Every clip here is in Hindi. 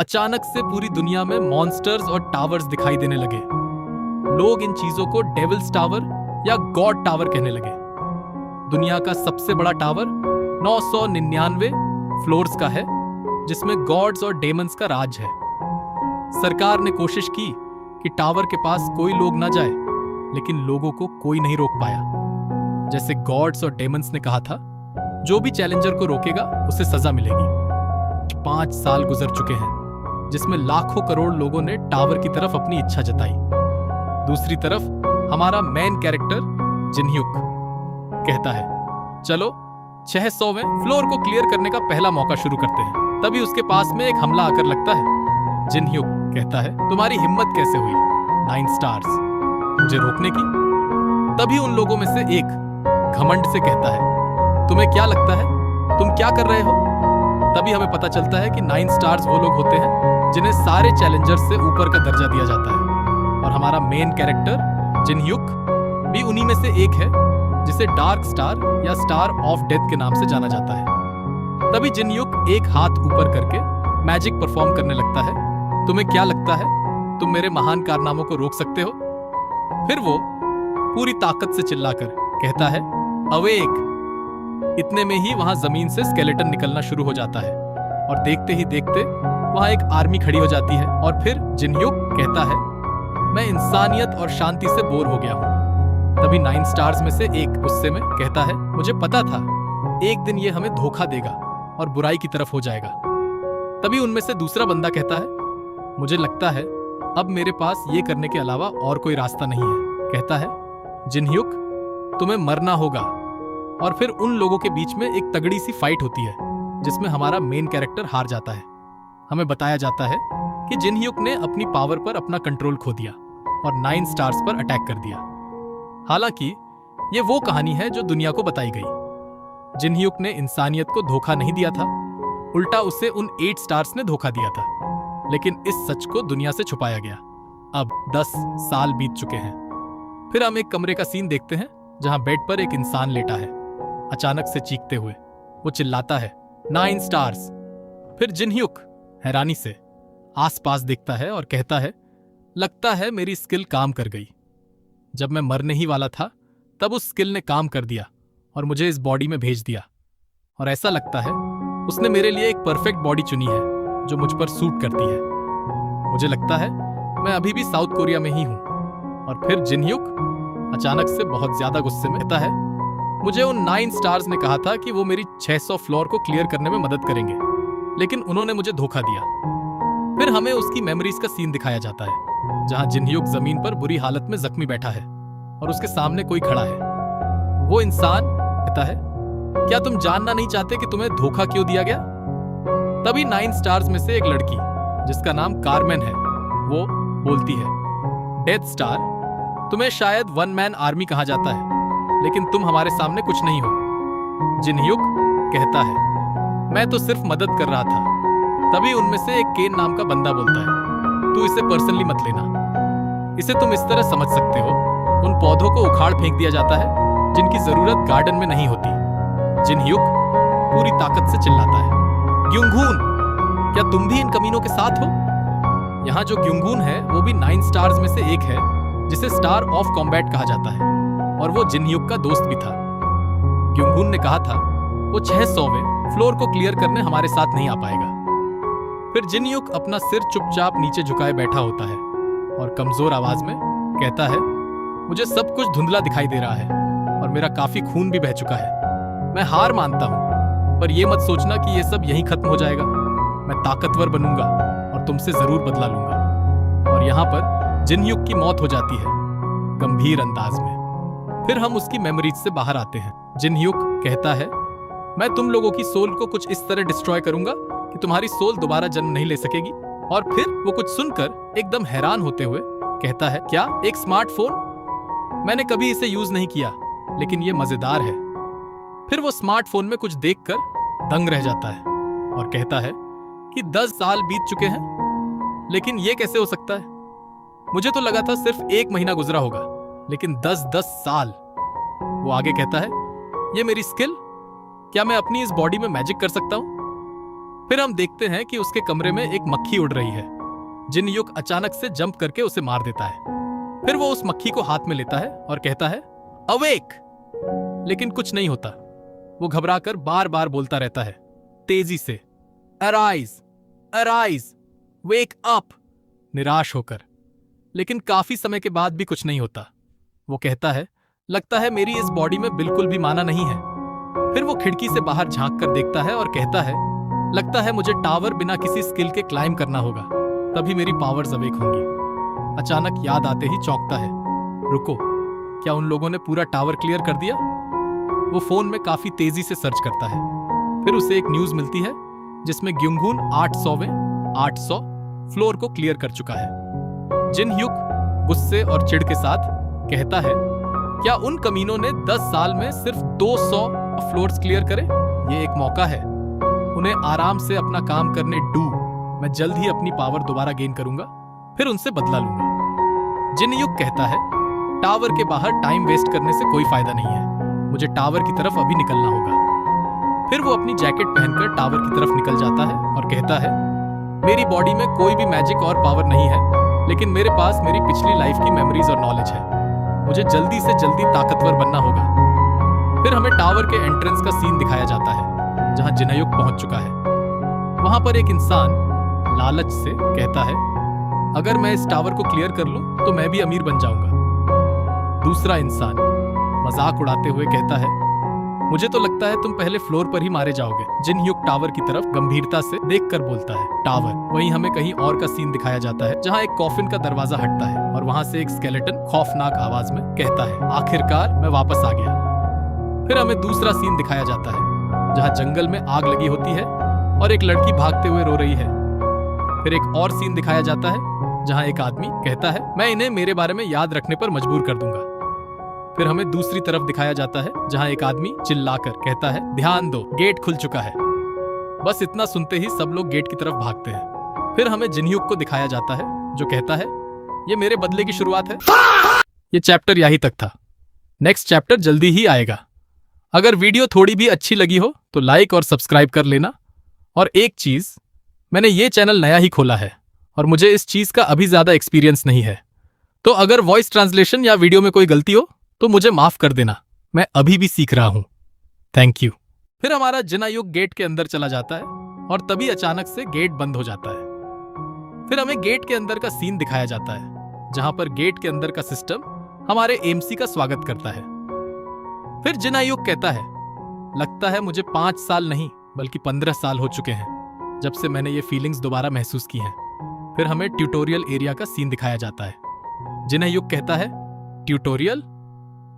अचानक से पूरी दुनिया में मॉन्स्टर्स और टावर्स दिखाई देने लगे। लोग इन चीजों को डेविल्स टावर या गॉड टावर कहने लगे। दुनिया का सबसे बड़ा टावर 999 फ्लोर्स का है, जिसमें गॉड्स और डेमन्स का राज है। सरकार ने कोशिश की कि टावर के पास कोई लोग ना जाए, लेकिन लोगों को कोई नहीं रोक पाया। जैसे गॉड्स और डेमन्स ने कहा था, जो भी चैलेंजर को रोकेगा उसे सजा मिलेगी। 5 साल गुजर चुके हैं, जिसमें लाखों करोड़ लोगों ने टावर की तरफ अपनी इच्छा जताई। दूसरी तरफ हमारा मेन कैरेक्टर जिनह्युक कहता है, चलो 600वें फ्लोर को क्लियर करने का पहला मौका शुरू करते हैं। तभी उसके पास में एक हमला आकर लगता है। जिनह्युक कहता है, तुम्हारी हिम्मत कैसे हुई 9 स्टार्स मुझे रोकने की? तभी उन लोगों में से एक घमंड से कहता है, तुम्हें क्या लगता है तुम क्या कर रहे हो? तभी हमें पता चलता है कि 9 स्टार्स वो लोग होते हैं जिन्हें सारे चैलेंजर्स से ऊपर का दर्जा दिया जाता है। और हमारा मेन कैरेक्टर जिनह्युक भी उन्हीं में से एक है, जिसे डार्क स्टार या स्टार ऑफ डेथ के नाम से जाना जाता है। तभी जिनह्युक एक हाथ ऊपर करके मैजिक परफॉर्म करने लगता है। तुम्हें क्या लगता है तुम मेरे महान कारनामों को रोक सकते हो? फिर वो पूरी ताकत से चिल्लाकर कहता है, अवेक। इतने में ही वहां जमीन से स्केलेटन निकलना शुरू हो जाता है और देखते ही देखते वहां एक आर्मी खड़ी हो जाती है। और फिर जिनह्युक कहता है, मैं इंसानियत और शांति से बोर हो गया हूं। तभी 9 स्टार्स में से एक गुस्से में कहता है, मुझे पता था एक दिन ये हमें धोखा देगा और बुराई की तरफ हो जाएगा। तभी उनमें से दूसरा बंदा कहता है, मुझे लगता है अब मेरे पास ये करने के अलावा और कोई रास्ता नहीं है। कहता है, जिनह्युक तुम्हें मरना होगा। और फिर उन लोगों के बीच में एक तगड़ी सी फाइट होती है, जिसमें हमारा मेन कैरेक्टर हार जाता है। हमें बताया जाता है कि जिनह्युक ने अपनी पावर पर अपना कंट्रोल खो दिया और 9 स्टार्स पर अटैक कर दिया। हालांकि ये वो कहानी है जो दुनिया को बताई गई। जिनह्युक ने इंसानियत को धोखा नहीं दिया था, उल्टा उसे उन 8 स्टार्स ने धोखा दिया था। लेकिन इस सच को दुनिया से छुपाया गया। अब 10 साल बीत चुके हैं। फिर हम एक कमरे का सीन देखते हैं, जहां बेड पर एक इंसान लेटा है। अचानक से चीखते हुए वो चिल्लाता है, 9 स्टार्स। फिर जिनह्युक हैरानी से आसपास देखता है और कहता है, लगता है मेरी स्किल काम कर गई। जब मैं मरने ही वाला था, तब उस स्किल ने काम कर दिया और मुझे इस बॉडी में भेज दिया। और ऐसा लगता है उसने मेरे लिए एक परफेक्ट बॉडी चुनी है जो मुझ पर सूट करती है। मुझे लगता है मैं अभी भी साउथ कोरिया में ही हूं। और फिर जिनह्युक अचानक से बहुत ज्यादा गुस्से में कहता है, मुझे उन 9 स्टार्स ने कहा था कि वो मेरी 600 फ्लोर को क्लियर करने में मदद करेंगे, लेकिन उन्होंने मुझे धोखा दिया। फिर हमें उसकी मेमोरीज का सीन दिखाया जाता है, जहां जिनह्युक जमीन पर बुरी हालत में जख्मी बैठा है और उसके सामने कोई खड़ा है। वो इंसान कहता है, क्या तुम जानना नहीं चाहते कि तुम्हें धोखा क्यों दिया गया? तभी 9 स्टार्स में से एक लड़की, जिसका नाम कार्मेन है, वो बोलती है, डेथ स्टार, तुम्हें शायद 1 मैन आर्मी कहा जाता है, लेकिन तुम हमारे सामने कुछ नहीं हो। जिनह्युक कहता है, मैं तो सिर्फ मदद कर रहा था। तभी उनमें से एक केन नाम का बंदा बोलता है, तू इसे पर्सनली मत लेना। इसे तुम इस तरह समझ सकते हो, उन पौधों को उखाड़ फेंक दिया जाता है जिनकी जरूरत गार्डन में नहीं होती। जिनह्युक पूरी ताकत से चिल्लाता है, ग्युंगून, क्या तुम भी इन कमीनों के साथ हो? यहाँ जो ग्युंगून है वो भी 9 स्टार्स में से एक है, जिसे स्टार ऑफ कॉम्बैट कहा जाता है, और वो जिनह्युक का दोस्त भी था। ग्युंगून ने कहा था वो 600वें फ्लोर को क्लियर करने हमारे साथ नहीं आ पाएगा। फिर जिनह्युक अपना सिर चुपचाप नीचे झुकाए बैठा होता है और कमजोर आवाज में कहता है, मुझे सब कुछ धुंधला दिखाई दे रहा है और मेरा काफी खून भी बह चुका है। मैं हार मानता हूं, पर यह मत सोचना कि यह सब यहीं खत्म हो जाएगा। मैं ताकतवर बनूंगा और तुमसे जरूर बदला लूंगा। और यहाँ पर जिनह्युक की मौत हो जाती है, गंभीर अंदाज में। फिर हम उसकी मेमोरीज से बाहर आते हैं। जिनह्युक कहता है, मैं तुम लोगों की सोल को कुछ इस तरह डिस्ट्रॉय करूंगा कि तुम्हारी सोल दोबारा जन्म नहीं ले सकेगी। और फिर वो कुछ सुनकर एकदम हैरान होते हुए कहता है, क्या एक स्मार्टफोन? मैंने कभी इसे यूज नहीं किया, लेकिन ये मजेदार है। फिर वो स्मार्टफोन में कुछ देखकर दंग रह जाता है और कहता है कि 10 साल बीत चुके हैं, लेकिन ये कैसे हो सकता है? मुझे तो लगा था सिर्फ 1 महीना गुजरा होगा, लेकिन 10 साल। वो आगे कहता है, ये मेरी स्किल, क्या मैं अपनी इस बॉडी में मैजिक कर सकता हूं? फिर हम देखते हैं कि उसके कमरे में एक मक्खी उड़ रही है। जिन युग अचानक से जंप करके उसे मार देता है। फिर वो उस मक्खी को हाथ में लेता है और कहता है अवेक, लेकिन कुछ नहीं होता। वो घबराकर बार बार बोलता रहता है तेजी से अराइज अराइज वेक अप, निराश होकर। लेकिन काफी समय के बाद भी कुछ नहीं होता। वो कहता है लगता है मेरी इस बॉडी में बिल्कुल भी माना नहीं है। फिर वो खिड़की से बाहर झांक कर देखता है और कहता है लगता है मुझे टावर बिना किसी स्किल के क्लाइम करना होगा, तभी मेरी पावर्स अवेक होंगी। अचानक याद आते ही चौंकता है, रुको, क्या उन लोगों ने पूरा टावर क्लियर कर दिया? वो फोन में काफी तेजी से सर्च करता है। फिर उसे एक न्यूज मिलती है जिसमें ग्युंगहून 800 फ्लोर को क्लियर कर चुका है। जिन ह्युक गुस्से और चिढ़ के साथ कहता है क्या उन कमीनों ने 10 साल में सिर्फ 200 फ्लोर्स क्लियर करे? ये एक मौका है उन्हें आराम से अपना काम करने दो। मैं जल्द ही अपनी पावर दोबारा गेन करूंगा, फिर उनसे बदला लूंगा। जिन युग कहता है टावर के बाहर टाइम वेस्ट करने से कोई फायदा नहीं है, मुझे टावर की तरफ अभी निकलना होगा। फिर वो अपनी जैकेट पहनकर टावर की तरफ निकल जाता है और कहता है मेरी बॉडी में कोई भी मैजिक और पावर नहीं है, लेकिन मेरे पास मेरी पिछली लाइफ की मेमोरीज और नॉलेज है। मुझे जल्दी से जल्दी ताकतवर बनना होगा। फिर हमें टावर के एंट्रेंस का सीन दिखाया जाता है जहां जिनायुक पहुंच चुका है। वहां पर एक इंसान लालच से कहता है अगर मैं इस टावर को क्लियर कर लूं तो मैं भी अमीर बन जाऊंगा। दूसरा इंसान मजाक उड़ाते हुए कहता है मुझे तो लगता है तुम पहले फ्लोर पर ही मारे जाओगे। जिन ह्युक टावर की तरफ गंभीरता से देखकर बोलता है टावर। वहीं हमें कहीं और का सीन दिखाया जाता है जहां एक कॉफिन का दरवाजा हटता है और वहां से एक स्केलेटन खौफनाक आवाज में कहता है आखिरकार मैं वापस आ गया। फिर हमें दूसरा सीन दिखाया जाता है जहां जंगल में आग लगी होती है और एक लड़की भागते हुए रो रही है। फिर एक और सीन दिखाया जाता है जहां एक आदमी कहता है मैं इन्हें मेरे बारे में याद रखने पर मजबूर कर दूंगा। फिर हमें दूसरी तरफ दिखाया जाता है जहां एक आदमी चिल्लाकर कहता है ध्यान दो, गेट खुल चुका है। बस इतना सुनते ही सब लोग गेट की तरफ भागते हैं। फिर हमें जिनह्युक को दिखाया जाता है जो कहता है ये मेरे बदले की शुरुआत है। ये चैप्टर यहीं तक था। नेक्स्ट चैप्टर जल्दी ही आएगा। अगर वीडियो थोड़ी भी अच्छी लगी हो तो लाइक और सब्सक्राइब कर लेना। और एक चीज, मैंने ये चैनल नया ही खोला है और मुझे इस चीज का अभी ज्यादा एक्सपीरियंस नहीं है, तो अगर वॉइस ट्रांसलेशन या वीडियो में कोई गलती हो तो मुझे माफ कर देना, मैं अभी भी सीख रहा हूं। Thank you. फिर हमारा जिनायुक गेट के अंदर चला जाता है और तभी अचानक से गेट बंद हो जाता है। फिर हमें गेट के अंदर का सीन दिखाया जाता है जहां पर गेट के अंदर का सिस्टम हमारे एमसी का स्वागत करता है। फिर जिनायुक कहता है लगता है मुझे 5 साल नहीं बल्कि 15 साल हो चुके हैं जब से मैंने ये फीलिंग्स दोबारा महसूस की हैं। फिर हमें ट्यूटोरियल एरिया का सीन दिखाया जाता है। जिनायुक कहता है ट्यूटोरियल?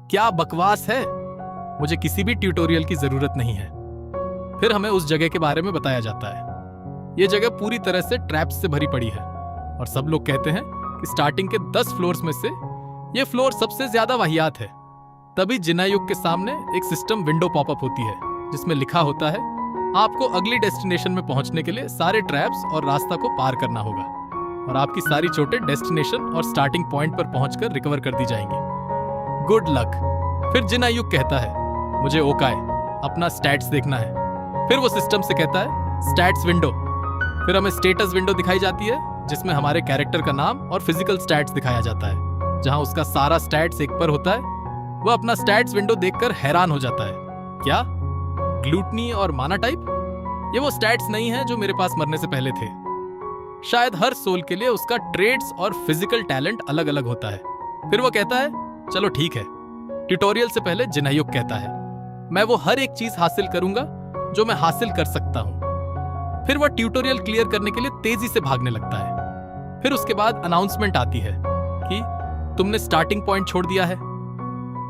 क्या बकवास है, मुझे किसी भी ट्यूटोरियल की जरूरत नहीं है। फिर हमें उस जगह के बारे में बताया जाता है। यह जगह पूरी तरह से ट्रैप्स से भरी पड़ी है और सब लोग कहते हैं कि स्टार्टिंग के 10 फ्लोर्स में से यह फ्लोर सबसे ज्यादा वाहियात है। तभी जिनायुक के सामने एक सिस्टम विंडो पॉपअप होती है जिसमें लिखा होता है आपको अगली डेस्टिनेशन में पहुंचने के लिए सारे ट्रैप्स और रास्ता को पार करना होगा और आपकी सारी चोटें डेस्टिनेशन और स्टार्टिंग पॉइंट पर पहुंचकर रिकवर कर दी जाएंगी। Good luck. फिर जिनायुक कहता है मुझे ओकाए अपना स्टैट्स देखना है। फिर वो सिस्टम से कहता है स्टैट्स विंडो। फिर हमें स्टेटस विंडो दिखाई जाती है जिसमें हमारे कैरेक्टर का नाम और फिजिकल स्टैट्स दिखाया जाता है। जहां उसका सारा स्टैट्स एक पर होता है। वो अपना स्टैट्स विंडो देखकर हैरान हो जाता है, क्या ग्लूटनी और माना टाइप? ये वो स्टैट्स नहीं है जो मेरे पास मरने से पहले थे। शायद हर सोल के लिए उसका ट्रेड्स और फिजिकल टैलेंट अलग अलग होता है। फिर वो कहता है चलो ठीक है। ट्यूटोरियल से पहले जिनायुक कहता है मैं वो हर एक चीज हासिल करूंगा जो मैं हासिल कर सकता हूं। फिर वह ट्यूटोरियल क्लियर करने के लिए तेजी से भागने लगता है। फिर उसके बाद अनाउंसमेंट आती है कि तुमने स्टार्टिंग पॉइंट छोड़ दिया है।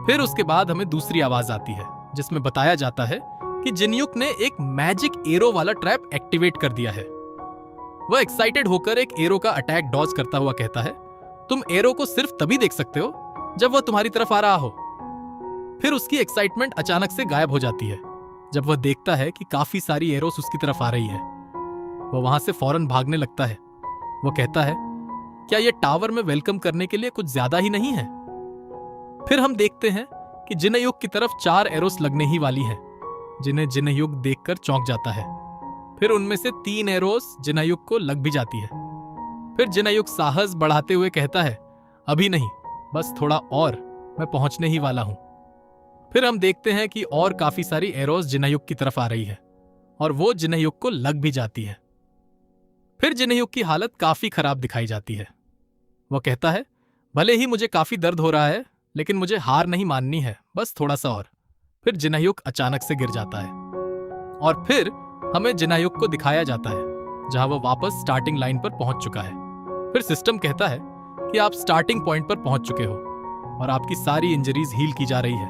फिर उसके बाद हमें दूसरी आवाज आती है जिसमें बताया जाता है कि जिनयुक ने एक मैजिक एरो वाला ट्रैप एक्टिवेट कर दिया है। वह एक्साइटेड होकर एक एरो का अटैक डॉज करता हुआ कहता है तुम एरो को सिर्फ तभी देख सकते हो जब वह तुम्हारी तरफ आ रहा हो। फिर उसकी एक्साइटमेंट अचानक से गायब हो जाती है जब वह देखता है कि काफी सारी एरोस उसकी तरफ आ रही है। वह वहां से फौरन भागने लगता है। वह कहता है क्या यह टावर में वेलकम करने के लिए कुछ ज्यादा ही नहीं है? फिर हम देखते हैं कि जिनायुक की तरफ 4 एरोस लगने ही वाली हैं, जिन्हें जिनायुक देखकर चौंक जाता है। फिर उनमें से 3 एरोस जिनायुक को लग भी जाती है। फिर जिनायुक साहस बढ़ाते हुए कहता है, अभी नहीं, बस थोड़ा और, मैं पहुंचने ही वाला हूं। फिर हम देखते हैं कि और काफी सारी एरोस जिनायुक की तरफ आ रही है और वो जिनायुक को लग भी जाती है। फिर जिनायुक की हालत काफी खराब दिखाई जाती है। वो कहता है, भले ही मुझे काफी दर्द हो रहा है, लेकिन मुझे हार नहीं माननी है, बस थोड़ा सा और। फिर जिनायुक अचानक से गिर जाता है और फिर हमें जिनायुक को दिखाया जाता है जहां वो वापस स्टार्टिंग लाइन पर पहुंच चुका है। फिर सिस्टम कहता है कि आप स्टार्टिंग पॉइंट पर पहुंच चुके हो और आपकी सारी इंजरीज हील की जा रही है।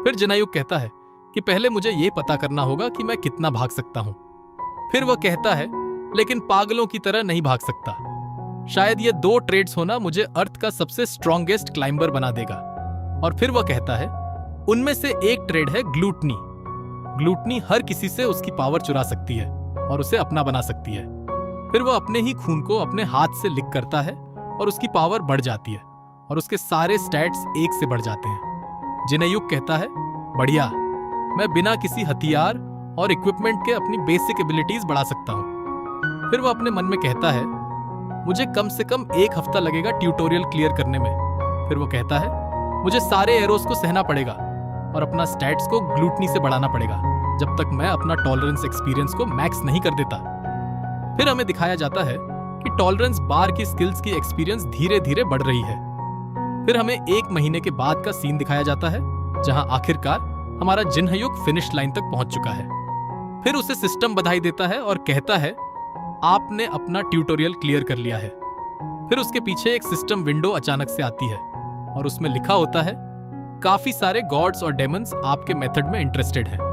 फिर जिनायुक कहता है कि पहले मुझे यह पता करना होगा कि मैं कितना भाग सकता हूं। फिर वह कहता है, लेकिन पागलों की तरह नहीं भाग सकता। शायद ये 2 ट्रेड्स होना मुझे अर्थ का सबसे स्ट्रॉन्गेस्ट क्लाइंबर बना देगा। और फिर वह कहता है, उनमें से एक ट्रेड है ग्लूटनी। ग्लूटनी हर किसी से उसकी पावर चुरा सकती है और उसे अपना बना सकती है। फिर वह अपने ही खून को अपने हाथ से लिक करता है और उसकी पावर बढ़ जाती है और उसके सारे स्टैट्स 1 से बढ़ जाते हैं। जिनायुक कहता है, बढ़िया, मैं बिना किसी हथियार और इक्विपमेंट के अपनी बेसिक एबिलिटीज बढ़ा सकता हूं। फिर वह अपने मन में कहता है, मुझे कम से कम 1 हफ्ता लगेगा ट्यूटोरियल क्लियर करने में। फिर वो कहता है, मुझे सारे एरोस को सहना पड़ेगा और अपना स्टैट्स को ग्लूटनी से बढ़ाना पड़ेगा जब तक मैं अपना टॉलरेंस एक्सपीरियंस को मैक्स नहीं कर देता। फिर हमें दिखाया जाता है कि टॉलरेंस बार की स्किल्स की एक्सपीरियंस धीरे धीरे बढ़ रही है। फिर हमें 1 महीने के बाद का सीन दिखाया जाता है जहां आखिरकार हमारा जिनहयुक फिनिश लाइन तक पहुंच चुका है। फिर उसे सिस्टम बधाई देता है और कहता है, आपने अपना ट्यूटोरियल क्लियर कर लिया है। फिर उसके पीछे एक सिस्टम विंडो अचानक से आती है और उसमें लिखा होता है, काफी सारे गॉड्स और डेमन्स आपके मेथड में इंटरेस्टेड हैं।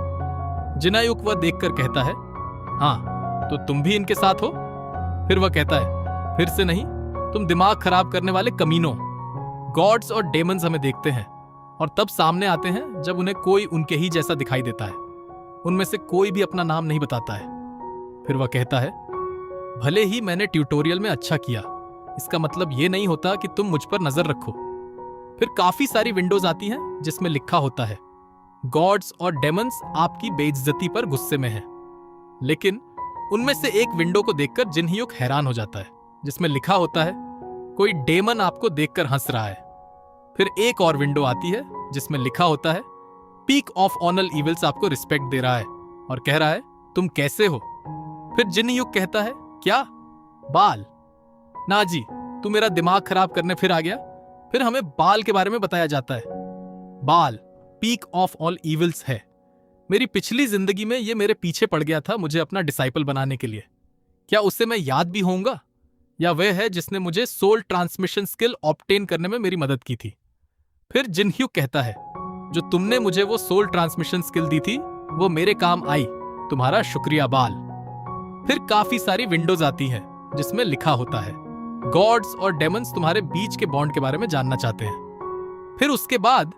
जिनायुक वह देखकर कहता है, हाँ, तो तुम भी इनके साथ हो? फिर वह कहता है, फिर से नहीं, तुम दिमाग खराब करने वाले कमीनों। गॉड्स और डेमन्स हमें देखते हैं और तब सामने आते हैं जब उन्हें कोई उनके ही जैसा दिखाई देता है। उनमें से कोई भी अपना नाम नहीं बताता है। फिर वह कहता है, भले ही मैंने ट्यूटोरियल में अच्छा किया, इसका मतलब यह नहीं होता कि तुम मुझ पर नजर रखो। फिर काफी सारी विंडोज आती हैं जिसमें लिखा होता है, गॉड्स और डेमन्स आपकी बेइज्जती पर गुस्से में हैं। लेकिन उनमें से एक विंडो को देखकर जिनहयुक हैरान हो जाता है जिसमें लिखा होता है, कोई डेमन आपको देखकर हंस रहा है। फिर एक और विंडो आती है जिसमें लिखा होता है, पीक ऑफ ऑनल इविल्स आपको रिस्पेक्ट दे रहा है और कह रहा है, तुम कैसे हो? फिर जिनहयुक कहता है, क्या बाल? ना जी, तू मेरा दिमाग खराब करने फिर आ गया। फिर हमें बाल के बारे में बताया जाता है। बाल पीक ऑफ ऑल इविल्स है। मेरी पिछली जिंदगी में ये मेरे पीछे पड़ गया था मुझे अपना डिसाइपल बनाने के लिए। क्या उससे मैं याद भी होऊंगा? या वह है जिसने मुझे सोल ट्रांसमिशन स्किल ऑब्टेन करने में मेरी मदद की थी? फिर जिनहयुक कहता है, जो तुमने मुझे वो सोल ट्रांसमिशन स्किल दी थी वो मेरे काम आई, तुम्हारा शुक्रिया बाल। फिर काफी सारी विंडोज आती हैं जिसमें लिखा होता है, गॉड्स और डेमन्स तुम्हारे बीच के बॉन्ड के बारे में जानना चाहते हैं। फिर उसके बाद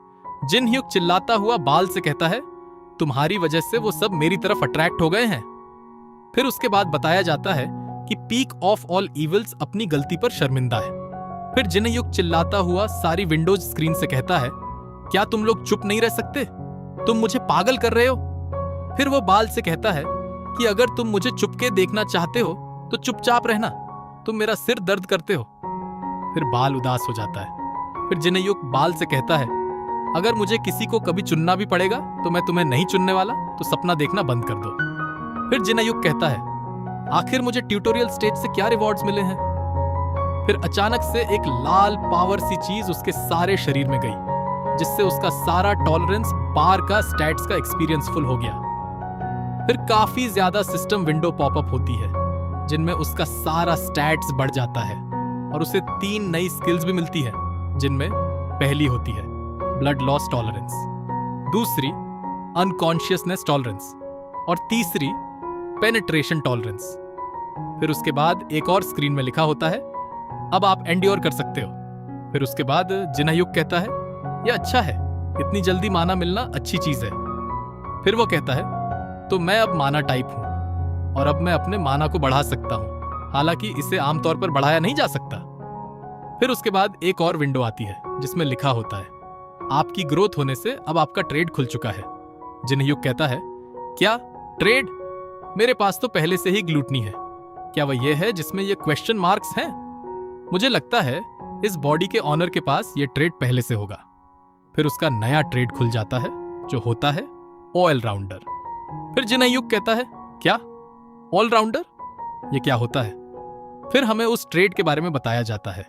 जिनहयुक चिल्लाता हुआ बाल से कहता है, तुम्हारी वजह से वो सब मेरी तरफ अट्रैक्ट हो गए हैं। फिर उसके बाद बताया जाता है कि पीक ऑफ ऑल इविल्स अपनी गलती पर शर्मिंदा है। फिर जिनहयुक चिल्लाता हुआ सारी विंडोज स्क्रीन से कहता है, क्या तुम लोग चुप नहीं रह सकते? तुम मुझे पागल कर रहे हो। फिर वो बाल से कहता है कि अगर तुम मुझे चुपके देखना चाहते हो तो चुपचाप रहना, तुम मेरा सिर दर्द करते हो। फिर बाल उदास हो जाता है। फिर जिनहयुक बाल से कहता है, अगर मुझे किसी को कभी चुनना भी पड़ेगा तो मैं तुम्हें नहीं चुनने वाला, तो सपना देखना बंद कर दो। फिर जिनहयुक कहता है, आखिर मुझे ट्यूटोरियल स्टेज से क्या रिवॉर्ड्स मिले हैं? फिर अचानक से एक लाल पावर सी चीज उसके सारे शरीर में गई जिससे उसका सारा टॉलरेंस बार का स्टैट्स का एक्सपीरियंस फुल हो गया। फिर काफी ज्यादा सिस्टम विंडो पॉपअप होती है जिनमें उसका सारा स्टैट्स बढ़ जाता है और उसे 3 नई स्किल्स भी मिलती है, जिनमें पहली होती है ब्लड लॉस टॉलरेंस, दूसरी अनकॉन्शियसनेस टॉलरेंस और तीसरी पेनिट्रेशन टॉलरेंस। फिर उसके बाद एक और स्क्रीन में लिखा होता है, अब आप एंड्योर कर सकते हो। फिर उसके बाद जिनहयुक कहता है, यह अच्छा है, इतनी जल्दी माना मिलना अच्छी चीज है। फिर वो कहता है, तो मैं अब माना टाइप हूं और अब मैं अपने माना को बढ़ा सकता हूं, हालांकि इसे आमतौर पर बढ़ाया नहीं जा सकता। फिर उसके बाद एक और विंडो आती है जिसमें लिखा होता है, आपकी ग्रोथ होने से अब आपका ट्रेड खुल चुका है। जिनहयुक कहता है, क्या ट्रेड? मेरे पास तो पहले से ही ग्लूटनी है। क्या वह यह है जिसमें ये क्वेश्चन मार्क्स हैं? मुझे लगता है इस बॉडी के ऑनर के पास ये ट्रेड पहले से होगा। फिर उसका नया ट्रेड खुल जाता है जो होता है ऑल राउंडर। फिर जिनयुग कहता है, क्या ऑल राउंडर? ये क्या होता है? फिर हमें उस ट्रेड के बारे में बताया जाता है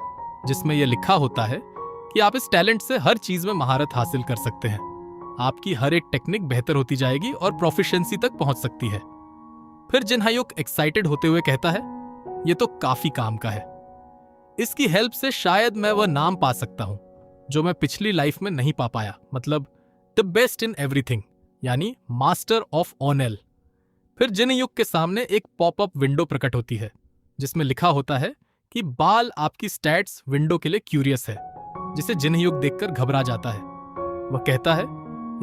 जिसमें यह लिखा होता है कि आप इस टैलेंट से हर चीज में महारत हासिल कर सकते हैं। आपकी हर एक टेक्निक बेहतर होती जाएगी और प्रोफिशिएंसी तक पहुंच सकती है। फिर जिनयुग एक्साइटेड होते हुए कहता है, यह तो काफी काम का है। इसकी हेल्प से शायद मैं वह नाम पा सकता हूं जो मैं पिछली लाइफ में नहीं पा पाया, मतलब द बेस्ट इन एवरीथिंग, यानी मास्टर ऑफ ऑनेल। फिर जिनयुग के सामने एक पॉपअप विंडो प्रकट होती है जिसमें लिखा होता है कि बाल आपकी स्टैट्स विंडो के लिए क्यूरियस है, जिसे जिनयुग देखकर घबरा जाता है। वह कहता है,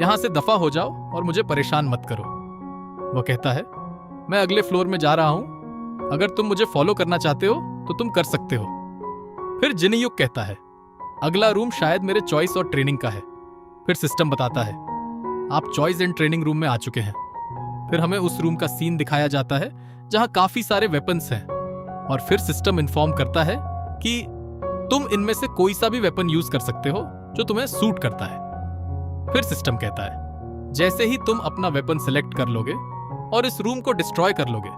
यहां से दफा हो जाओ और मुझे परेशान मत करो। वह कहता है, मैं अगले फ्लोर में जा रहा हूं, अगर तुम मुझे फॉलो करना चाहते हो तो तुम कर सकते हो। फिर जिनयुग कहता है, अगला रूम शायद मेरे चॉइस और ट्रेनिंग का है। फिर सिस्टम बताता है, आप चॉइस एंड ट्रेनिंग रूम में आ चुके हैं। फिर हमें उस रूम का सीन दिखाया जाता है जहां काफी सारे वेपन्स हैं, और फिर सिस्टम इन्फॉर्म करता है कि तुम इनमें से कोई सा भी वेपन यूज कर सकते हो जो तुम्हें सूट करता है। फिर सिस्टम कहता है, जैसे ही तुम अपना वेपन सिलेक्ट कर लोगे और इस रूम को डिस्ट्रॉय कर लोगे,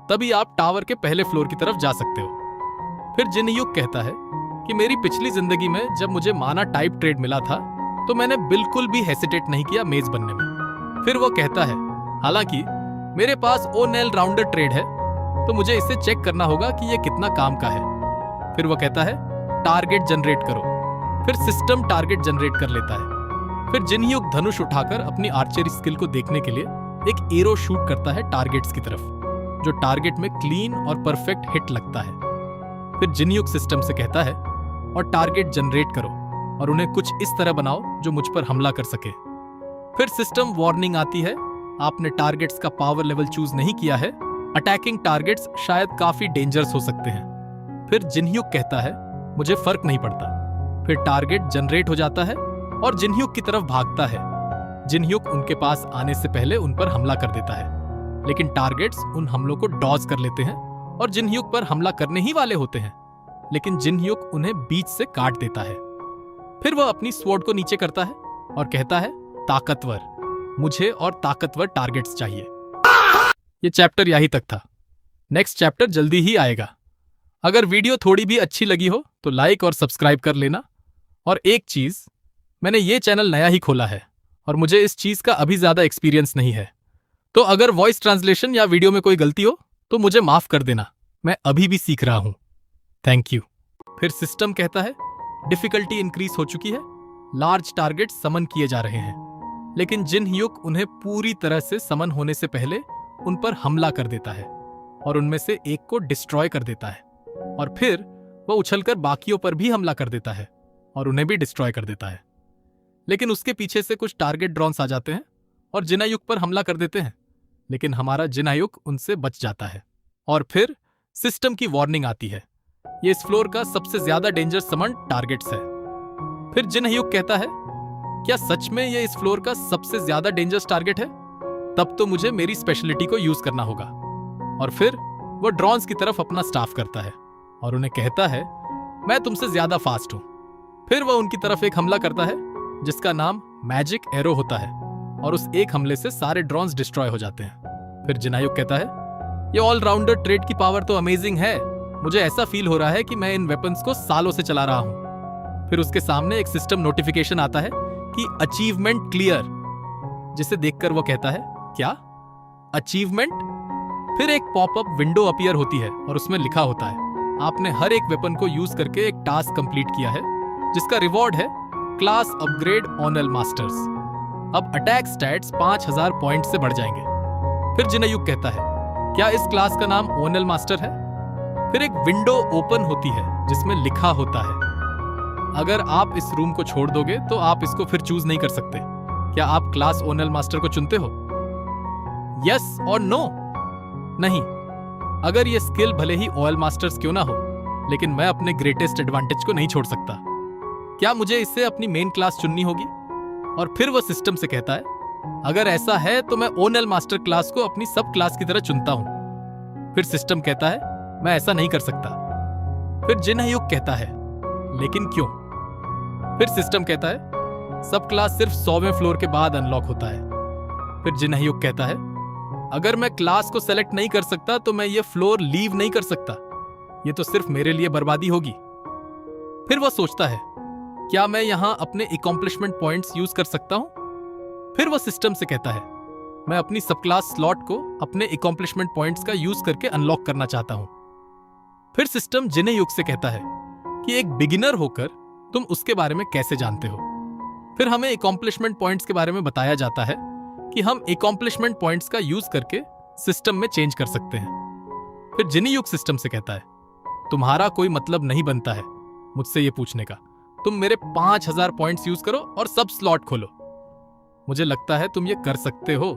तभी आप टावर के पहले फ्लोर की तरफ जा सकते हो। फिर जिनयुग कहता है कि मेरी पिछली जिंदगी में जब मुझे माना टाइप ट्रेड मिला था तो मैंने बिल्कुल भी हेसिटेट नहीं किया मेज बनने में। फिर वो कहता है, हालांकि मेरे पास ओनेल राउंडर ट्रेड है तो मुझे इसे चेक करना होगा कि यह कितना काम का है। फिर वो कहता है, टारगेट जनरेट करो। फिर सिस्टम टारगेट जनरेट कर लेता है। फिर जिनयुग धनुष उठाकर अपनी आर्चरी स्किल को देखने के लिए एक एरो शूट करता है टारगेट्स की तरफ, जो टारगेट में क्लीन और परफेक्ट हिट लगता है। फिर जिनयुग सिस्टम से कहता है, और टारगेट जनरेट करो और उन्हें कुछ इस तरह बनाओ जो मुझ पर हमला कर सके। फिर सिस्टम वार्निंग आती है, आपने टारगेट्स का पावर लेवल चूज नहीं किया है, अटैकिंग टारगेट्स शायद काफी डेंजरस हो सकते हैं। फिर जिनयुग कहता है, मुझे फर्क नहीं पड़ता। फिर टारगेट जनरेट हो जाता है और जिनयुग की तरफ भागता है। जिनयुग उनके पास आने से पहले उन पर हमला कर देता है, लेकिन टारगेट्स उन हमलों को डॉज कर लेते हैं और जिनयुग पर हमला करने ही वाले होते हैं, लेकिन जिनयुग उन्हें बीच से काट देता है। फिर वह अपनी स्वॉर्ड को नीचे करता है और कहता है, ताकतवर, मुझे और ताकतवर टारगेट्स चाहिए। ये चैप्टर यहीं तक था। नेक्स्ट चैप्टर जल्दी ही आएगा। अगर वीडियो थोड़ी भी अच्छी लगी हो तो लाइक और सब्सक्राइब कर लेना। और एक चीज, मैंने ये चैनल नया ही खोला है और मुझे इस चीज का अभी ज्यादा एक्सपीरियंस नहीं है, तो अगर वॉइस ट्रांसलेशन या वीडियो में कोई गलती हो तो मुझे माफ कर देना, मैं अभी भी सीख रहा हूं। Thank you. फिर सिस्टम कहता है, डिफिकल्टी इंक्रीज हो चुकी है, लार्ज टारगेट समन किए जा रहे हैं, लेकिन जिनयुग उन्हें पूरी तरह से समन होने से पहले उन पर हमला कर देता है और उनमें से एक को डिस्ट्रॉय कर देता है, और फिर वह उछलकर बाकियों पर भी हमला कर देता है और उन्हें भी डिस्ट्रॉय कर देता है। लेकिन उसके पीछे से कुछ टारगेट ड्रोन्स आ जाते हैं और जिनयुग पर हमला कर देते हैं, लेकिन हमारा जिनयुग उनसे बच जाता है। और फिर सिस्टम की वार्निंग आती है, ये इस फ्लोर का सबसे ज्यादा डेंजर समन टारगेट्स है। फिर जिनयुग कहता है, क्या सच में ये इस फ्लोर का सबसे ज्यादा डेंजरस टारगेट है? तब तो मुझे मेरी स्पेशलिटी को यूज करना होगा। और फिर वो ड्रोन्स की तरफ अपना स्टाफ करता है और उन्हें कहता है, मैं तुमसे ज्यादा फास्ट हूं। फिर वह उनकी तरफ एक हमला करता है जिसका नाम मैजिक एरो होता है, और उस एक हमले से सारे ड्रोन्स डिस्ट्रॉय हो जाते हैं। फिर जिनयुग कहता है, ये ऑलराउंडर ट्रेड की पावर तो अमेजिंग है, मुझे ऐसा फील हो रहा है कि मैं इन वेपन्स को सालों से चला रहा हूं। फिर उसके सामने एक सिस्टम नोटिफिकेशन आता है कि अचीवमेंट क्लियर, जिसे देखकर वो कहता है, क्या अचीवमेंट? फिर एक पॉपअप विंडो अपीयर होती है और उसमें लिखा होता है, आपने हर एक वेपन को यूज करके एक टास्क कंप्लीट किया है, जिसका रिवॉर्ड है क्लास अपग्रेड ऑनल मास्टर्स। अब अटैक स्टैट्स 5000 पॉइंट से बढ़ जाएंगे। फिर जिनयुग कहता है, क्या इस क्लास का नाम ओनल मास्टर है? फिर एक विंडो ओपन होती है जिसमें लिखा होता है, अगर आप इस रूम को छोड़ दोगे तो आप इसको फिर चूज नहीं कर सकते। क्या आप क्लास ओनल मास्टर को चुनते हो? यस और नो? नहीं। अगर ये स्किल भले ही ऑयल मास्टर्स क्यों ना हो, लेकिन मैं अपने ग्रेटेस्ट एडवांटेज को नहीं छोड़ सकता। क्या मुझे इससे अपनी मेन क्लास चुननी होगी? और फिर वह सिस्टम से कहता है, अगर ऐसा है तो मैं ओनेल मास्टर क्लास को अपनी सब क्लास की तरह चुनता हूं। फिर सिस्टम कहता है मैं ऐसा नहीं कर सकता। फिर जिनहयुक कहता है लेकिन क्यों? फिर सिस्टम कहता है सब क्लास सिर्फ 100वें फ्लोर के बाद अनलॉक होता है। फिर जिनहयुक कहता है अगर मैं क्लास को सेलेक्ट नहीं कर सकता तो मैं ये फ्लोर लीव नहीं कर सकता, ये तो सिर्फ मेरे लिए बर्बादी होगी। फिर वह सोचता है क्या मैं यहां अपने अकॉम्प्लिशमेंट पॉइंट्स यूज कर सकता हूं? फिर वह सिस्टम से कहता है मैं अपनी सब क्लास स्लॉट को अपने अकॉम्प्लिशमेंट पॉइंट्स का यूज करके अनलॉक करना चाहता हूं। फिर सिस्टम जिनहयुक से कहता है कि एक बिगिनर होकर तुम उसके बारे में कैसे जानते हो? फिर हमें अकॉम्प्लिशमेंट पॉइंट्स के बारे में बताया जाता है कि हम अकॉम्प्लिशमेंट पॉइंट्स का यूज करके सिस्टम में चेंज कर सकते हैं। फिर जिनहयुक सिस्टम से कहता है तुम्हारा कोई मतलब नहीं बनता है मुझसे ये पूछने का, तुम मेरे 5000 पॉइंट्स यूज करो और सब स्लॉट खोलो, मुझे लगता है तुम ये कर सकते हो।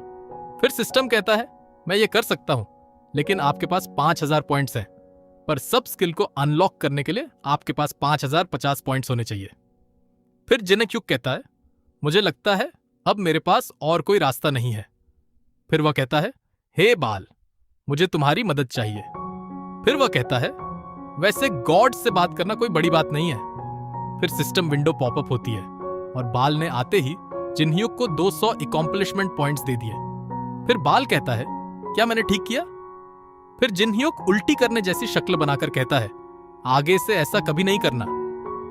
फिर सिस्टम कहता है मैं ये कर सकता हूं, लेकिन आपके पास 5000 पॉइंट्स हैं, पर सब स्किल को अनलॉक करने के लिए आपके पास 5050 पॉइंट्स होने चाहिए। फिर जिनहयुक कहता है मुझे लगता है अब मेरे पास और कोई रास्ता नहीं है। फिर वह कहता है हे बाल, मुझे तुम्हारी मदद चाहिए। फिर वह कहता है वैसे गॉड से बात करना कोई बड़ी बात नहीं है। फिर सिस्टम विंडो पॉपअप होती है और बाल ने आते ही जिनहयुक को 200 अकॉम्प्लिशमेंट पॉइंट्स दे दिए। फिर बाल कहता है क्या मैंने ठीक किया? फिर जिनहयुक उल्टी करने जैसी शक्ल बनाकर कहता है आगे से ऐसा कभी नहीं करना।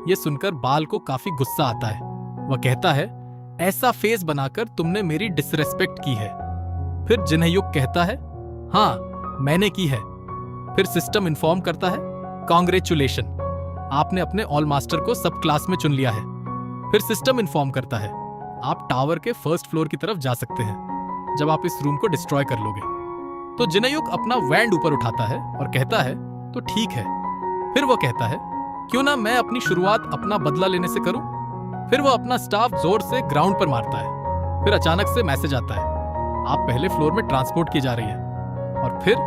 यह सुनकर बाल को काफी गुस्सा आता है। वह कहता है ऐसा फेस बनाकर तुमने मेरी डिसरेस्पेक्ट की है। फिर जिनहयुक कहता है हाँ मैंने की है। फिर सिस्टम इन्फॉर्म करता है कांग्रेचुलेशन, आपने अपने ऑल मास्टर को सब क्लास में चुन लिया है। फिर सिस्टम इन्फॉर्म करता है आप टावर के फर्स्ट फ्लोर की तरफ जा सकते हैं जब आप इस रूम को डिस्ट्रॉय कर लोगे। तो जिनहयुक अपना वैंड ऊपर उठाता है और कहता है तो ठीक है। फिर वह कहता है क्यों ना मैं अपनी शुरुआत अपना बदला लेने से करूं। फिर वह अपना स्टाफ जोर से ग्राउंड पर मारता है। फिर अचानक से मैसेज आता है आप पहले फ्लोर में ट्रांसपोर्ट की जा रही है। और फिर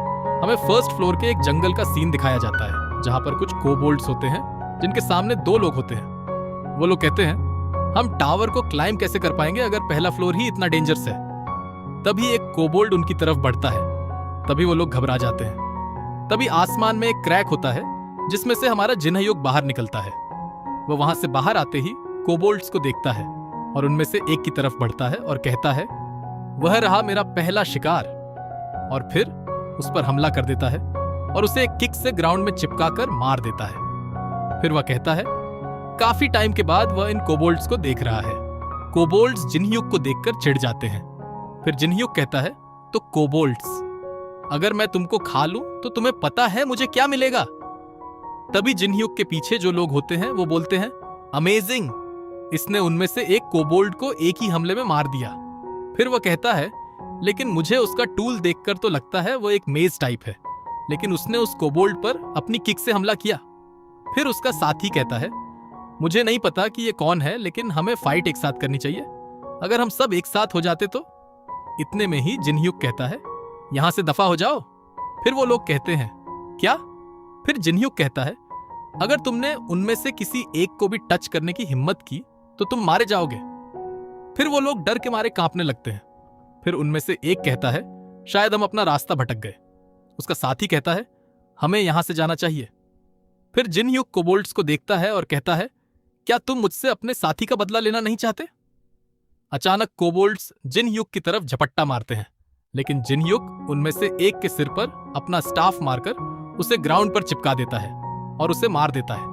हमें फर्स्ट फ्लोर के एक जंगल का सीन दिखाया जाता है जहां पर कुछ कोबोल्ड्स होते हैं जिनके सामने 2 लोग होते हैं। वो लोग कहते हैं हम टावर को क्लाइम कैसे कर पाएंगे अगर पहला फ्लोर ही इतना डेंजरस है। तभी एक कोबोल्ड उनकी तरफ बढ़ता है। तभी वो लोग घबरा जाते हैं। तभी आसमान में एक क्रैक होता है जिसमें से हमारा जिनहयुक बाहर निकलता है। वो वहां से बाहर आते ही कोबोल्ड्स को देखता है और उनमें से एक की तरफ बढ़ता है और कहता है वह रहा मेरा पहला शिकार। और फिर उस पर हमला कर देता है और उसे एक किक से ग्राउंड में चिपकाकर मार देता है। फिर वह कहता है काफी टाइम के बाद वह इन कोबोल्ड्स को देख रहा है। कोबोल्ड्स जिनहयुक को देखकर चिढ़ जाते हैं। फिर जिनहयुक कहता है तो कोबोल्ड्स अगर मैं तुमको खा लूं तो तुम्हें पता है मुझे क्या मिलेगा? तभी जिनहयुक के पीछे जो लोग होते हैं वो बोलते हैं अमेजिंग, इसने उनमें से एक कोबोल्ड को एक ही हमले में मार दिया। फिर वह कहता है लेकिन मुझे उसका टूल देखकर तो लगता है वो एक मेज टाइप है, लेकिन उसने उस कोबोल्ड पर अपनी किक से हमला किया। फिर उसका साथी कहता है मुझे नहीं पता कि ये कौन है, लेकिन हमें फाइट एक साथ करनी चाहिए। अगर हम सब एक साथ हो जाते तो। इतने में ही जिनहयुक कहता है यहां से दफा हो जाओ। फिर वो लोग कहते हैं क्या? फिर जिनहयुक कहता है अगर तुमने उनमें से किसी एक को भी टच करने की हिम्मत की तो तुम मारे जाओगे। फिर वो लोग डर के मारे कांपने लगते हैं। फिर उनमें से एक कहता है शायद हम अपना रास्ता भटक गए। उसका साथी कहता है हमें यहां से जाना चाहिए। फिर जिनहयुक कोबोल्ड्स को देखता है और कहता है क्या तुम मुझसे अपने साथी का बदला लेना नहीं चाहते? अचानक कोबोल्ड्स जिनहयुक की तरफ झपट्टा मारते हैं, लेकिन जिनहयुक उनमें से एक के सिर पर अपना स्टाफ मारकर उसे ग्राउंड पर चिपका देता है और उसे मार देता है।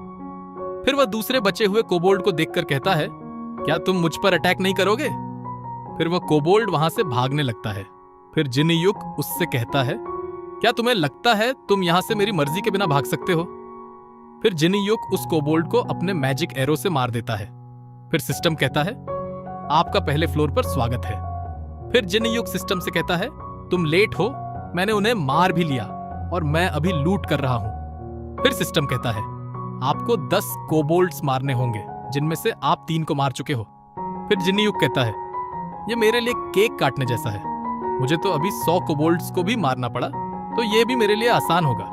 फिर वह दूसरे बचे हुए कोबोल्ड को देखकर कहता है क्या तुम मुझ पर अटैक नहीं करोगे? फिर वह कोबोल्ड वहां से भागने लगता है। फिर जिनहयुक उससे कहता है क्या तुम्हें लगता है तुम यहां से मेरी मर्जी के बिना भाग सकते हो? फिर जिनहयुक उस कोबोल्ड को अपने मैजिक एरो से मार देता है। फिर सिस्टम कहता है आपका पहले फ्लोर पर स्वागत है। फिर जिनहयुक सिस्टम से कहता है तुम लेट हो, मैंने उन्हें मार भी लिया और मैं अभी लूट कर रहा हूं। फिर सिस्टम कहता है आपको 10 कोबोल्ड्स मारने होंगे जिनमें से आप 3 को मार चुके हो। फिर जिनहयुक कहता है ये मेरे लिए केक काटने जैसा है, मुझे तो अभी 100 कोबोल्ड्स को भी मारना पड़ा तो ये भी मेरे लिए आसान होगा।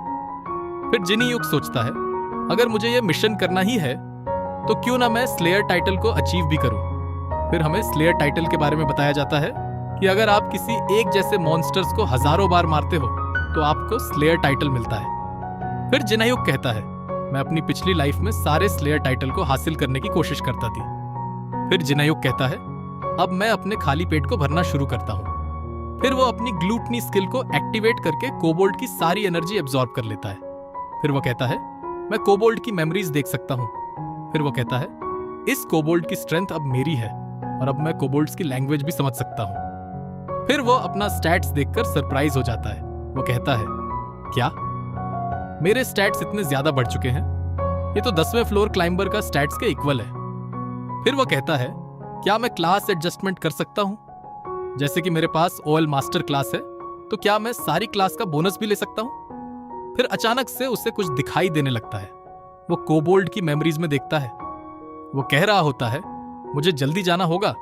फिर जिनहयुक सोचता है अगर मुझे ये मिशन करना ही है तो क्यों ना मैं स्लेयर टाइटल को अचीव भी करूं। फिर हमें स्लेयर टाइटल के बारे में बताया जाता है कि अगर आप किसी एक जैसे मॉन्स्टर्स को हजारों बार मारते हो तो आपको स्लेयर टाइटल मिलता है। फिर जिनयुक कहता है, मैं अपनी पिछली लाइफ में सारे स्लेयर टाइटल को हासिल करने की कोशिश करता थी। फिर जिनयुक कहता है, अब मैं अपने खाली पेट को भरना शुरू करता हूँ। फिर वो अपनी ग्लूटनी स्किल को एक्टिवेट करके कोबोल्ड की सारी एनर्जी एब्जॉर्ब कर लेता है। फिर वो कहता है, मैं कोबोल्ड की मेमोरीज देख सकता हूँ। फिर वो कहता है, इस कोबोल्ड की स्ट्रेंथ अब मेरी है और अब मैं कोबोल्ड्स की लैंग्वेज भी समझ सकता हूँ। फिर वो अपना स्टैट्स देखकर सरप्राइज हो जाता है। वो कहता है, क्या मेरे स्टैट्स इतने ज्यादा बढ़ चुके हैं? ये तो 10वें फ्लोर क्लाइंबर का स्टैट्स के इक्वल है। फिर वो कहता है, क्या मैं क्लास एडजस्टमेंट कर सकता हूँ? जैसे कि मेरे पास ओएल मास्टर क्लास है, तो क्या मैं सारी क्लास का बोनस भी ले सकता हूँ? फिर अचानक से उसे कुछ दिखाई देने लगता है। वो कोबोल्ड की मेमोरीज में देखता है। वो कह रहा होता है, मुझे जल्दी जाना होगा,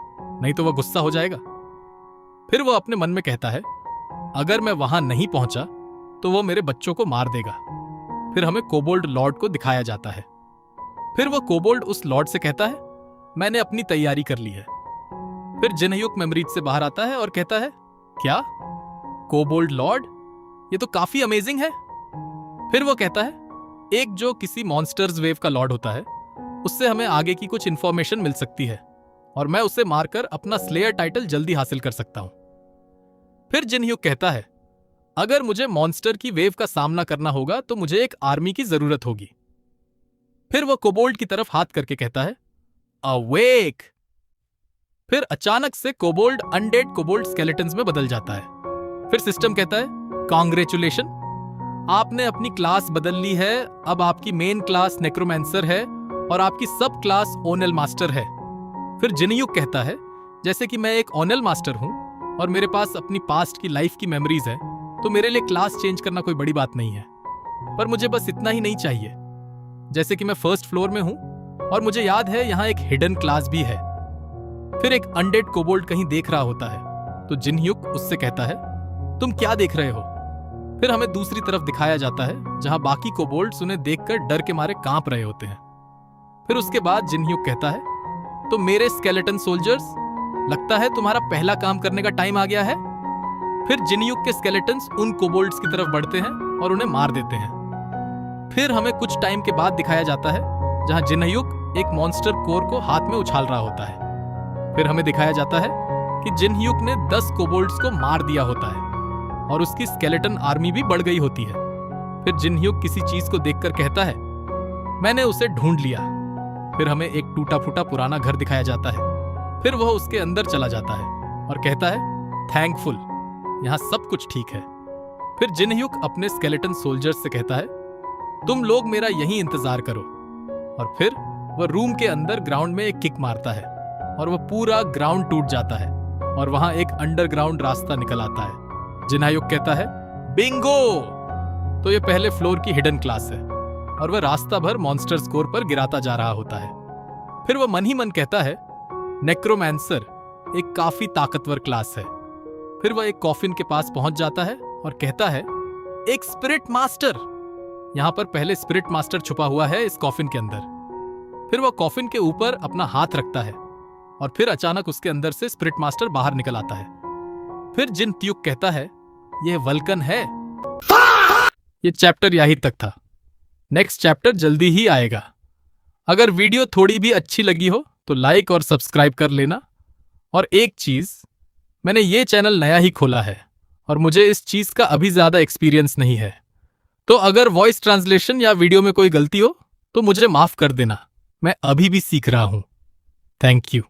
नहीं तो वह गुस्सा हो जाएगा। फिर वो अपने मन में कहता है, अगर मैं वहां नहीं पहुंचा तो वो मेरे बच्चों को मार देगा। फिर हमें कोबोल्ड लॉर्ड को दिखाया जाता है। फिर वो कोबोल्ड उस लॉर्ड से कहता है, मैंने अपनी तैयारी कर ली है। फिर जिनयुक मेमोरीज से बाहर आता है और कहता है, क्या कोबोल्ड लॉर्ड? ये तो काफी अमेजिंग है। फिर वो कहता है, एक जो किसी मॉन्स्टर्स वेव का लॉर्ड होता है, उससे हमें आगे की कुछ इंफॉर्मेशन मिल सकती है और मैं उसे मारकर अपना स्लेयर टाइटल जल्दी हासिल कर सकता हूं। फिर जिनयुक कहता है, अगर मुझे मॉन्स्टर की वेव का सामना करना होगा तो मुझे एक आर्मी की जरूरत होगी। फिर वो कोबोल्ड की तरफ हाथ करके कहता है, अवेक। फिर अचानक से कोबोल्ड अनडेड कोबोल्ड स्केलेटन्स में बदल जाता है। फिर सिस्टम कहता है, कांग्रेचुलेशन, आपने अपनी क्लास बदल ली है। अब आपकी मेन क्लास नेक्रोमैंसर है और आपकी सब क्लास ओनेल मास्टर है। फिर जिनयुक कहता है, जैसे कि मैं एक ओनेल मास्टर हूं और मेरे पास अपनी पास्ट की लाइफ की मेमोरीज है, तो मेरे लिए क्लास चेंज करना कोई बड़ी बात नहीं है। पर मुझे बस इतना ही नहीं चाहिए, जैसे कि मैं फर्स्ट फ्लोर में हूं और मुझे याद है यहां एक हिडन क्लास भी है। फिर एक अनडेड कोबोल्ड कहीं देख रहा होता है, तो जिनयुक उससे कहता है, तुम क्या देख रहे हो? फिर हमें दूसरी तरफ दिखाया जाता है, जहां बाकी कोबोल्ड्स उन्हें देखकर डर के मारे कांप रहे होते हैं। फिर उसके बाद जिनयुक कहता है, तो मेरे स्केलेटन सोल्जर्स, लगता है तुम्हारा पहला काम करने का टाइम आ गया है। फिर जिनयुक के स्केलेटन्स उन कोबोल्ड्स की तरफ बढ़ते हैं और उन्हें मार देते हैं। फिर हमें कुछ टाइम के बाद दिखाया जाता है, जहां जिनयुक एक मॉन्स्टर कोर को हाथ में उछाल रहा होता है। फिर हमें दिखाया जाता है कि जिनयुक ने 10 कोबोल्ड्स को मार दिया होता है और उसकी स्केलेटन आर्मी भी बढ़ गई होती है। फिर जिनयुक किसी चीज को देखकर कहता है, मैंने उसे ढूंढ लिया। फिर हमें एक टूटा फूटा पुराना घर दिखाया जाता है। फिर वह उसके अंदर चला जाता है और कहता है, थैंकफुल, यहां सब कुछ ठीक है। फिर जिनयुक अपने स्केलेटन सोल्जर्स से कहता है, तुम लोग मेरा यहीं इंतजार करो। और फिर वह रूम के अंदर ग्राउंड में एक किक मारता है और वह पूरा ग्राउंड टूट जाता है और वहां एक अंडरग्राउंड रास्ता निकल आता है। जिनयुक कहता है, बिंगो! तो ये पहले फ्लोर की हिडन क्लास है और वह रास्ता भर मॉन्स्टर स्कोर पर गिराता जा रहा होता है। फिर वह मन ही मन कहता है, नेक्रोमैंसर एक काफी ताकतवर क्लास है। फिर वह एक कॉफिन के पास पहुंच जाता है और कहता है, एक स्पिरिट मास्टर। यहां पर पहले स्पिरिट मास्टर छुपा हुआ है इस कॉफिन के अंदर। फिर वह कॉफिन के ऊपर अपना हाथ रखता है और फिर अचानक उसके अंदर से स्पिरिट मास्टर बाहर निकल आता है। फिर जिनयुक कहता है, यह वल्कन है। ये चैप्टर यहीं तक था। नेक्स्ट चैप्टर जल्दी ही आएगा। अगर वीडियो थोड़ी भी अच्छी लगी हो तो लाइक और सब्सक्राइब कर लेना। और एक चीज, मैंने ये चैनल नया ही खोला है और मुझे इस चीज का अभी ज्यादा एक्सपीरियंस नहीं है, तो अगर वॉइस ट्रांसलेशन या वीडियो में कोई गलती हो तो मुझे माफ कर देना। मैं अभी भी सीख रहा हूं। Thank you.